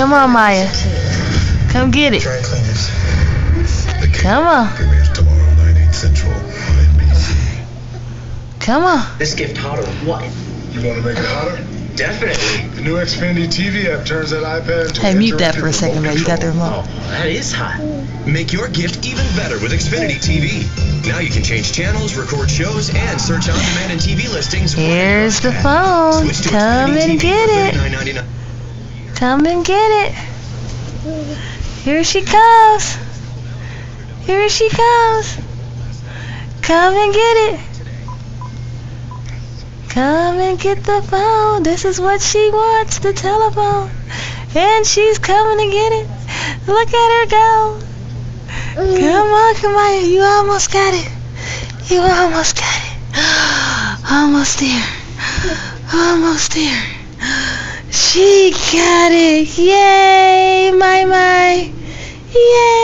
Come on, Maya. Come get it. Dry cleaners. Come on. Premieres tomorrow night, 8 Central on NBC. Come on. This gift hotter. What? You want to make it hotter? Definitely. The new Xfinity TV app turns that iPad into Hey, an mute that for a interactive second, remote man. You got the control. remote. That is hot. Make your gift even better with Xfinity TV. Now you can change channels, record shows, and search on-demand and TV listings. Here's the phone. Switch to Come Xfinity and TV get for it. $39.99. Come and get it. Here she comes. Here she comes. Come and get it. Come and get the phone. This is what she wants, the telephone. And she's coming to get it. Look at her go. Come on. You almost got it. You almost got it. Almost there. Almost there. She got it. Yay, my. Yay.